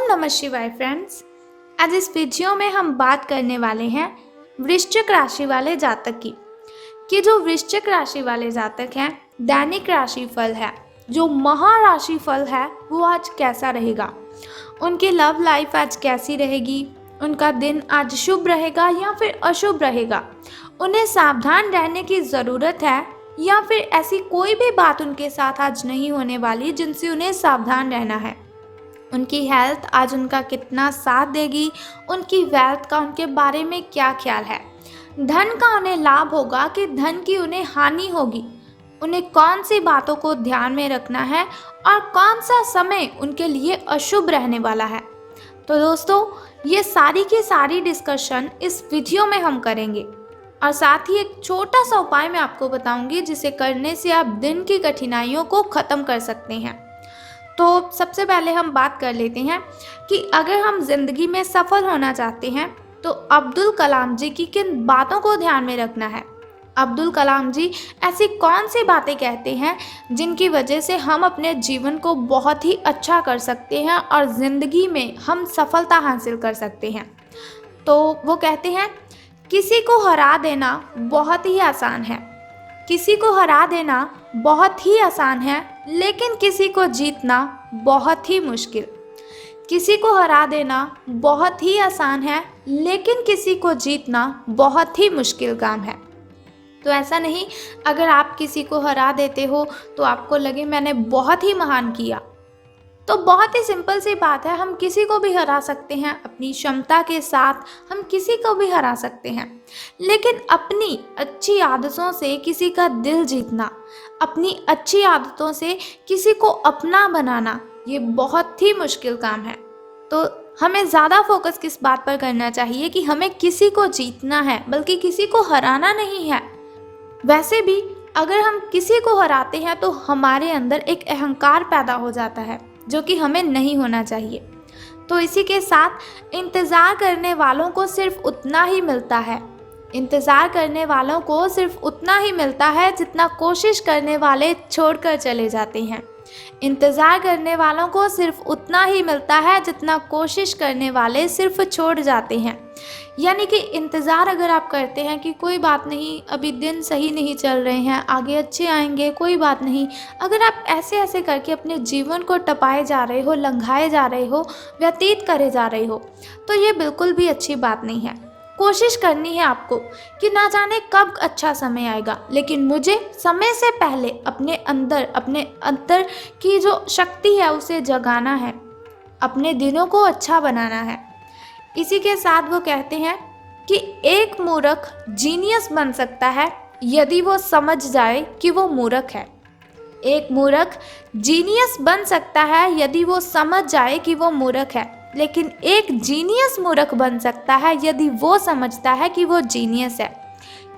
नमः शिवाय फ्रेंड्स। आज इस वीडियो में हम बात करने वाले हैं वृश्चिक राशि वाले जातक की कि जो वृश्चिक राशि वाले जातक हैं, दैनिक राशिफल है, जो महाराशिफल है, वो आज कैसा रहेगा। उनकी लव लाइफ आज कैसी रहेगी, उनका दिन आज शुभ रहेगा या फिर अशुभ रहेगा, उन्हें सावधान रहने की ज़रूरत है या फिर ऐसी कोई भी बात उनके साथ आज नहीं होने वाली जिनसे उन्हें सावधान रहना है। उनकी हेल्थ आज उनका कितना साथ देगी, उनकी वेल्थ का उनके बारे में क्या ख्याल है, धन का उन्हें लाभ होगा कि धन की उन्हें हानि होगी, उन्हें कौन सी बातों को ध्यान में रखना है और कौन सा समय उनके लिए अशुभ रहने वाला है। तो दोस्तों, ये सारी की सारी डिस्कशन इस वीडियो में हम करेंगे और साथ ही एक छोटा सा उपाय मैं आपको बताऊंगी जिसे करने से आप दिन की कठिनाइयों को ख़त्म कर सकते हैं। तो सबसे पहले हम बात कर लेते हैं कि अगर हम जिंदगी में सफल होना चाहते हैं तो अब्दुल कलाम जी की किन बातों को ध्यान में रखना है। अब्दुल कलाम जी ऐसी कौन सी बातें कहते हैं जिनकी वजह से हम अपने जीवन को बहुत ही अच्छा कर सकते हैं और ज़िंदगी में हम सफलता हासिल कर सकते हैं। तो वो कहते हैं, किसी को हरा देना बहुत ही आसान है, किसी को हरा देना बहुत ही आसान है, लेकिन किसी को जीतना बहुत ही मुश्किल। किसी को हरा देना बहुत ही आसान है, लेकिन किसी को जीतना बहुत ही मुश्किल काम है। तो ऐसा नहीं, अगर आप किसी को हरा देते हो तो आपको लगे मैंने बहुत ही महान किया। तो बहुत ही सिंपल सी बात है, हम किसी को भी हरा सकते हैं, अपनी क्षमता के साथ हम किसी को भी हरा सकते हैं, लेकिन अपनी अच्छी आदतों से किसी का दिल जीतना, अपनी अच्छी आदतों से किसी को अपना बनाना, ये बहुत ही मुश्किल काम है। तो हमें ज़्यादा फोकस किस बात पर करना चाहिए कि हमें किसी को जीतना है, बल्कि किसी को हराना नहीं है। वैसे भी अगर हम किसी को हराते हैं तो हमारे अंदर एक अहंकार पैदा हो जाता है जो कि हमें नहीं होना चाहिए। तो इसी के साथ इंतज़ार करने वालों को सिर्फ उतना ही मिलता है, इंतज़ार करने वालों को सिर्फ उतना ही मिलता है जितना कोशिश करने वाले छोड़कर चले जाते हैं। इंतज़ार करने वालों को सिर्फ उतना ही मिलता है जितना कोशिश करने वाले सिर्फ छोड़ जाते हैं। यानी कि इंतज़ार अगर आप करते हैं कि कोई बात नहीं, अभी दिन सही नहीं चल रहे हैं, आगे अच्छे आएंगे, कोई बात नहीं, अगर आप ऐसे ऐसे करके अपने जीवन को टपाए जा रहे हो, लंघाए जा रहे हो, व्यतीत करे जा रहे हो, तो ये बिल्कुल भी अच्छी बात नहीं है। कोशिश करनी है आपको कि ना जाने कब अच्छा समय आएगा, लेकिन मुझे समय से पहले अपने अंदर की जो शक्ति है उसे जगाना है, अपने दिनों को अच्छा बनाना है। इसी के साथ वो कहते हैं कि एक मूर्ख जीनियस बन सकता है यदि वो समझ जाए कि वो मूर्ख है। एक मूर्ख जीनियस बन सकता है यदि वो समझ जाए कि वो मूर्ख है, लेकिन एक जीनियस मूर्ख बन सकता है यदि वो समझता है कि वो जीनियस है।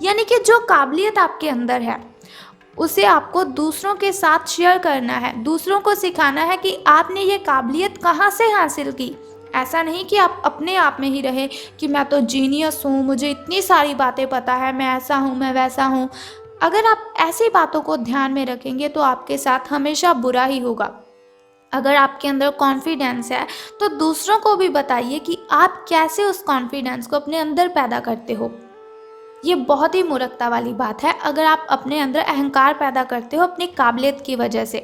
यानी कि जो काबिलियत आपके अंदर है उसे आपको दूसरों के साथ शेयर करना है, दूसरों को सिखाना है कि आपने ये काबिलियत कहाँ से हासिल की। ऐसा नहीं कि आप अपने आप में ही रहे कि मैं तो जीनियस हूँ, मुझे इतनी सारी बातें पता है, मैं ऐसा हूँ, मैं वैसा हूँ। अगर आप ऐसी बातों को ध्यान में रखेंगे तो आपके साथ हमेशा बुरा ही होगा। अगर आपके अंदर कॉन्फिडेंस है तो दूसरों को भी बताइए कि आप कैसे उस कॉन्फिडेंस को अपने अंदर पैदा करते हो। ये बहुत ही मूर्खता वाली बात है अगर आप अपने अंदर अहंकार पैदा करते हो अपनी काबिलियत की वजह से।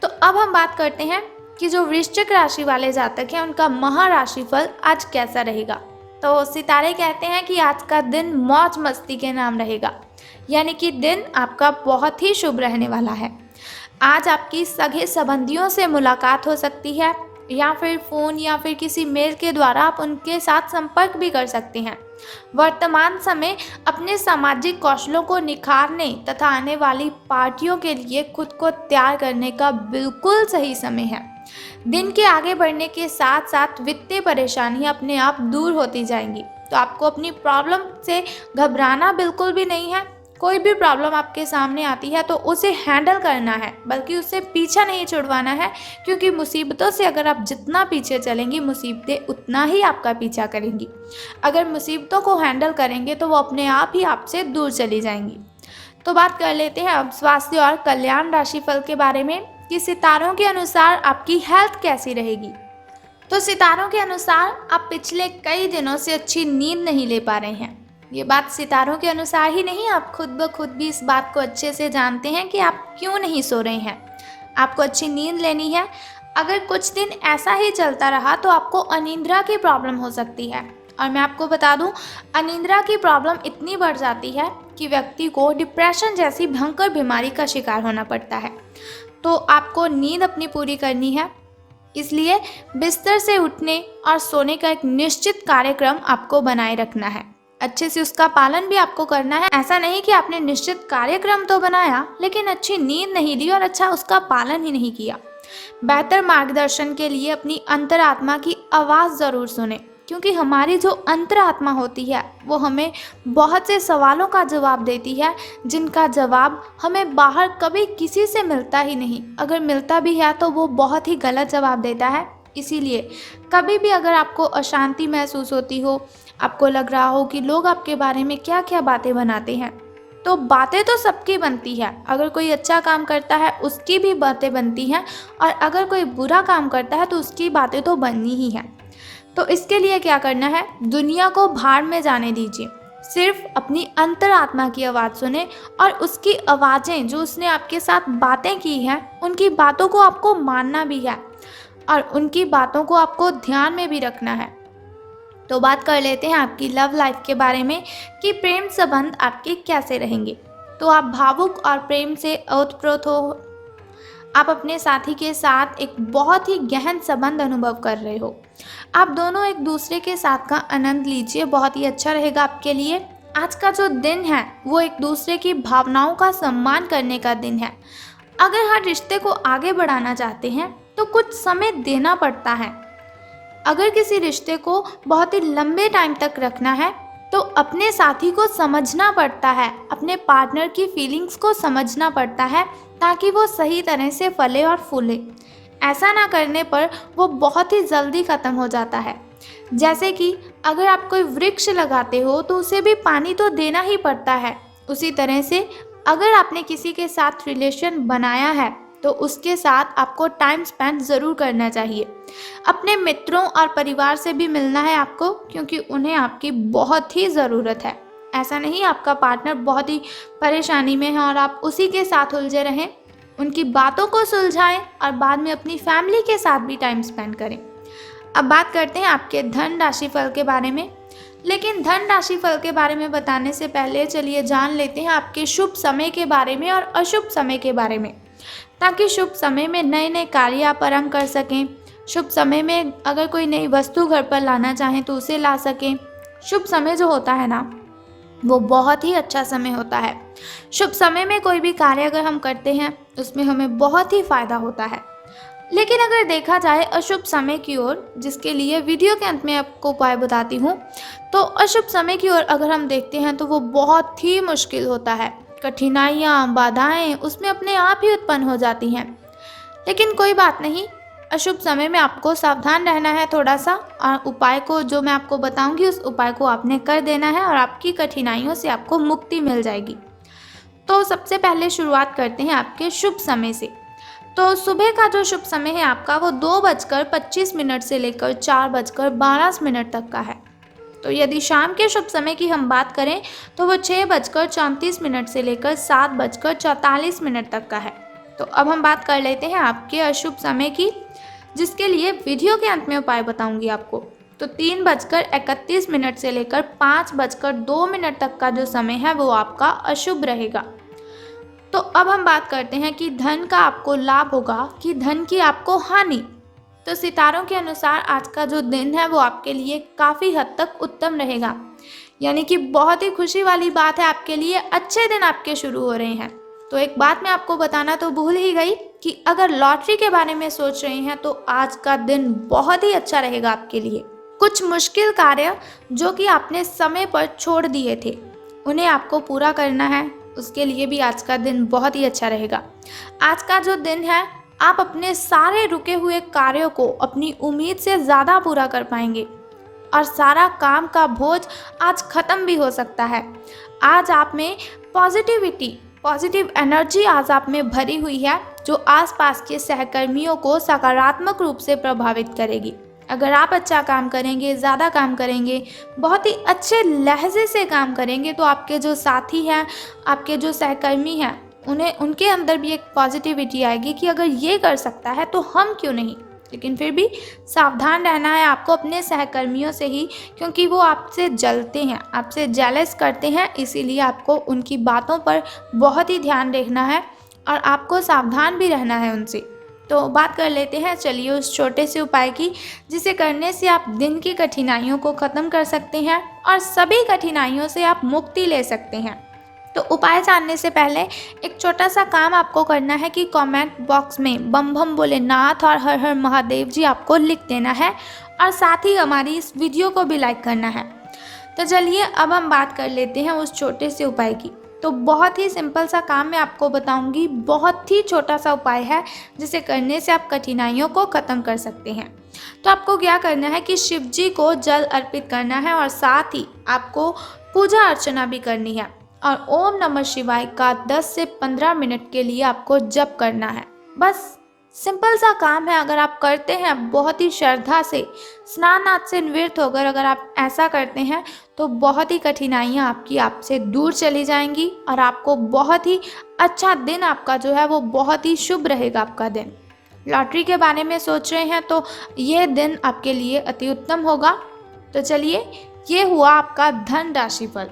तो अब हम बात करते हैं कि जो वृश्चिक राशि वाले जातक हैं उनका महाराशिफल आज कैसा रहेगा। तो सितारे कहते हैं कि आज का दिन मौज मस्ती के नाम रहेगा, यानी कि दिन आपका बहुत ही शुभ रहने वाला है। आज आपकी सगे संबंधियों से मुलाकात हो सकती है या फिर फ़ोन या फिर किसी मेल के द्वारा आप उनके साथ संपर्क भी कर सकते हैं। वर्तमान समय अपने सामाजिक कौशलों को निखारने तथा आने वाली पार्टियों के लिए खुद को तैयार करने का बिल्कुल सही समय है। दिन के आगे बढ़ने के साथ साथ वित्तीय परेशानियां अपने आप दूर होती जाएंगी। तो आपको अपनी प्रॉब्लम से घबराना बिल्कुल भी नहीं है। कोई भी प्रॉब्लम आपके सामने आती है तो उसे हैंडल करना है, बल्कि उससे पीछा नहीं छुड़वाना है, क्योंकि मुसीबतों से अगर आप जितना पीछे चलेंगी मुसीबतें उतना ही आपका पीछा करेंगी। अगर मुसीबतों को हैंडल करेंगे तो वो अपने आप ही आपसे दूर चली जाएंगी। तो बात कर लेते हैं अब स्वास्थ्य और कल्याण राशिफल के बारे में कि सितारों के अनुसार आपकी हेल्थ कैसी रहेगी। तो सितारों के अनुसार आप पिछले कई दिनों से अच्छी नींद नहीं ले पा रहे हैं। ये बात सितारों के अनुसार ही नहीं, आप खुद ब खुद भी इस बात को अच्छे से जानते हैं कि आप क्यों नहीं सो रहे हैं। आपको अच्छी नींद लेनी है। अगर कुछ दिन ऐसा ही चलता रहा तो आपको अनिद्रा की प्रॉब्लम हो सकती है। और मैं आपको बता दूं, अनिद्रा की प्रॉब्लम इतनी बढ़ जाती है कि व्यक्ति को डिप्रेशन जैसी भयंकर बीमारी का शिकार होना पड़ता है। तो आपको नींद अपनी पूरी करनी है, इसलिए बिस्तर से उठने और सोने का एक निश्चित कार्यक्रम आपको बनाए रखना है। अच्छे से उसका पालन भी आपको करना है। ऐसा नहीं कि आपने निश्चित कार्यक्रम तो बनाया लेकिन अच्छी नींद नहीं ली और अच्छा उसका पालन ही नहीं किया। बेहतर मार्गदर्शन के लिए अपनी अंतरात्मा की आवाज़ ज़रूर सुने, क्योंकि हमारी जो अंतरात्मा होती है वो हमें बहुत से सवालों का जवाब देती है, जिनका जवाब हमें बाहर कभी किसी से मिलता ही नहीं। अगर मिलता भी है तो वो बहुत ही गलत जवाब देता है। इसीलिए कभी भी अगर आपको अशांति महसूस होती हो, आपको लग रहा हो कि लोग आपके बारे में क्या क्या बातें बनाते हैं, तो बातें तो सबकी बनती है। अगर कोई अच्छा काम करता है उसकी भी बातें बनती हैं, और अगर कोई बुरा काम करता है तो उसकी बातें तो बननी ही हैं। तो इसके लिए क्या करना है, दुनिया को भाड़ में जाने दीजिए। सिर्फ अपनी अंतरात्मा की आवाज़ सुने और उसकी आवाज़ें जो उसने आपके साथ बातें की हैं, उनकी बातों को आपको मानना भी है और उनकी बातों को आपको ध्यान में भी रखना है। तो बात कर लेते हैं आपकी लव लाइफ के बारे में कि प्रेम संबंध आपके कैसे रहेंगे। तो आप भावुक और प्रेम से ओतप्रोत हो। आप अपने साथी के साथ एक बहुत ही गहन संबंध अनुभव कर रहे हो। आप दोनों एक दूसरे के साथ का आनंद लीजिए, बहुत ही अच्छा रहेगा आपके लिए। आज का जो दिन है वो एक दूसरे की भावनाओं का सम्मान करने का दिन है। अगर हर रिश्ते को आगे बढ़ाना चाहते हैं तो कुछ समय देना पड़ता है। अगर किसी रिश्ते को बहुत ही लंबे टाइम तक रखना है तो अपने साथी को समझना पड़ता है, अपने पार्टनर की फीलिंग्स को समझना पड़ता है, ताकि वो सही तरह से फले और फूले। ऐसा ना करने पर वो बहुत ही जल्दी ख़त्म हो जाता है। जैसे कि अगर आप कोई वृक्ष लगाते हो तो उसे भी पानी तो देना ही पड़ता है। उसी तरह से अगर आपने किसी के साथ रिलेशन बनाया है तो उसके साथ आपको टाइम स्पेंड ज़रूर करना चाहिए। अपने मित्रों और परिवार से भी मिलना है आपको, क्योंकि उन्हें आपकी बहुत ही ज़रूरत है। ऐसा नहीं आपका पार्टनर बहुत ही परेशानी में है और आप उसी के साथ उलझे रहें। उनकी बातों को सुलझाएं और बाद में अपनी फैमिली के साथ भी टाइम स्पेंड करें। अब बात करते हैं आपके धन राशि फल के बारे में। लेकिन धन राशि फल के बारे में बताने से पहले चलिए जान लेते हैं आपके शुभ समय के बारे में और अशुभ समय के बारे में, ताकि शुभ समय में नए नए कार्य आप आरंभ कर सकें। शुभ समय में अगर कोई नई वस्तु घर पर लाना चाहें तो उसे ला सकें। शुभ समय जो होता है ना, वो बहुत ही अच्छा समय होता है। शुभ समय में कोई भी कार्य अगर हम करते हैं उसमें हमें बहुत ही फ़ायदा होता है। लेकिन अगर देखा जाए अशुभ समय की ओर, जिसके लिए वीडियो के अंत में आपको उपाय बताती हूँ, तो अशुभ समय की ओर अगर हम देखते हैं तो वो बहुत ही मुश्किल होता है। कठिनाइयाँ, बाधाएं उसमें अपने आप ही उत्पन्न हो जाती हैं। लेकिन कोई बात नहीं, अशुभ समय में आपको सावधान रहना है थोड़ा सा, और उपाय को जो मैं आपको बताऊंगी उस उपाय को आपने कर देना है और आपकी कठिनाइयों से आपको मुक्ति मिल जाएगी। तो सबसे पहले शुरुआत करते हैं आपके शुभ समय से। तो सुबह का जो शुभ समय है आपका वो 2:25 से लेकर 4:12 तक का है। तो यदि शाम के शुभ समय की हम बात करें तो वो 6:34 से लेकर 7:44 तक का है। तो अब हम बात कर लेते हैं आपके अशुभ समय की, जिसके लिए वीडियो के अंत में उपाय बताऊंगी आपको। तो 3:31 से लेकर 5:02 तक का जो समय है वो आपका अशुभ रहेगा। तो अब हम बात करते हैं कि धन का आपको लाभ होगा कि धन की आपको हानि। तो सितारों के अनुसार आज का जो दिन है वो आपके लिए काफ़ी हद तक उत्तम रहेगा, यानी कि बहुत ही खुशी वाली बात है आपके लिए, अच्छे दिन आपके शुरू हो रहे हैं। तो एक बात मैं आपको बताना तो भूल ही गई कि अगर लॉटरी के बारे में सोच रहे हैं तो आज का दिन बहुत ही अच्छा रहेगा आपके लिए। कुछ मुश्किल कार्य जो कि आपने समय पर छोड़ दिए थे उन्हें आपको पूरा करना है, उसके लिए भी आज का दिन बहुत ही अच्छा रहेगा। आज का जो दिन है आप अपने सारे रुके हुए कार्यों को अपनी उम्मीद से ज़्यादा पूरा कर पाएंगे और सारा काम का बोझ आज ख़त्म भी हो सकता है। आज आप में पॉजिटिव एनर्जी आज आप में भरी हुई है, जो आसपास के सहकर्मियों को सकारात्मक रूप से प्रभावित करेगी। अगर आप अच्छा काम करेंगे, ज़्यादा काम करेंगे, बहुत ही अच्छे लहजे से काम करेंगे, तो आपके जो साथी हैं, आपके जो सहकर्मी हैं, उनके अंदर भी एक पॉजिटिविटी आएगी कि अगर ये कर सकता है तो हम क्यों नहीं। लेकिन फिर भी सावधान रहना है आपको अपने सहकर्मियों से ही, क्योंकि वो आपसे जलते हैं, आपसे जेलस करते हैं, इसीलिए आपको उनकी बातों पर बहुत ही ध्यान रखना है और आपको सावधान भी रहना है उनसे। तो बात कर लेते हैं चलिए उस छोटे से उपाय की, जिसे करने से आप दिन की कठिनाइयों को ख़त्म कर सकते हैं और सभी कठिनाइयों से आप मुक्ति ले सकते हैं। तो उपाय जानने से पहले एक छोटा सा काम आपको करना है कि कमेंट बॉक्स में बम बम भोलेनाथ और हर हर महादेव जी आपको लिख देना है और साथ ही हमारी इस वीडियो को भी लाइक करना है। तो चलिए अब हम बात कर लेते हैं उस छोटे से उपाय की। तो बहुत ही सिंपल सा काम मैं आपको बताऊंगी, बहुत ही छोटा सा उपाय है जिसे करने से आप कठिनाइयों को ख़त्म कर सकते हैं। तो आपको क्या करना है कि शिव जी को जल अर्पित करना है और साथ ही आपको पूजा अर्चना भी करनी है और ओम नमः शिवाय का 10 से 15 मिनट के लिए आपको जप करना है। बस सिंपल सा काम है, अगर आप करते हैं बहुत ही श्रद्धा से, स्नान आदि से निवृत्त होकर अगर आप ऐसा करते हैं तो बहुत ही कठिनाइयाँ आपकी आपसे दूर चली जाएंगी और आपको बहुत ही अच्छा दिन आपका जो है वो बहुत ही शुभ रहेगा आपका दिन। लॉटरी के बारे में सोच रहे हैं तो ये दिन आपके लिए अति उत्तम होगा। तो चलिए ये हुआ आपका धन राशिफल।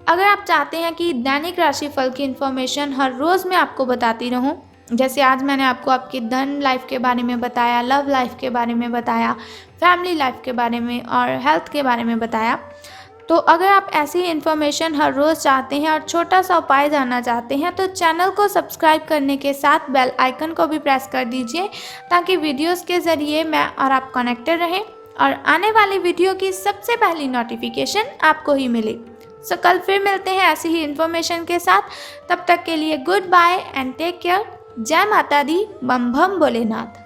अगर आप चाहते हैं कि दैनिक राशिफल की इन्फॉर्मेशन हर रोज़ मैं आपको बताती रहूं, जैसे आज मैंने आपको आपकी धन लाइफ के बारे में बताया, लव लाइफ के बारे में बताया, फैमिली लाइफ के बारे में और हेल्थ के बारे में बताया, तो अगर आप ऐसी इन्फॉर्मेशन हर रोज़ चाहते हैं और छोटा सा उपाय जानना चाहते हैं तो चैनल को सब्सक्राइब करने के साथ बेल आइकन को भी प्रेस कर दीजिए, ताकि वीडियोज़ के ज़रिए मैं और आप कनेक्टेड रहें और आने वाली वीडियो की सबसे पहली नोटिफिकेशन आपको ही मिले। सो कल फिर मिलते हैं ऐसी ही इन्फॉर्मेशन के साथ। तब तक के लिए good bye and take care. जय माता दी, बम बम भोलेनाथ।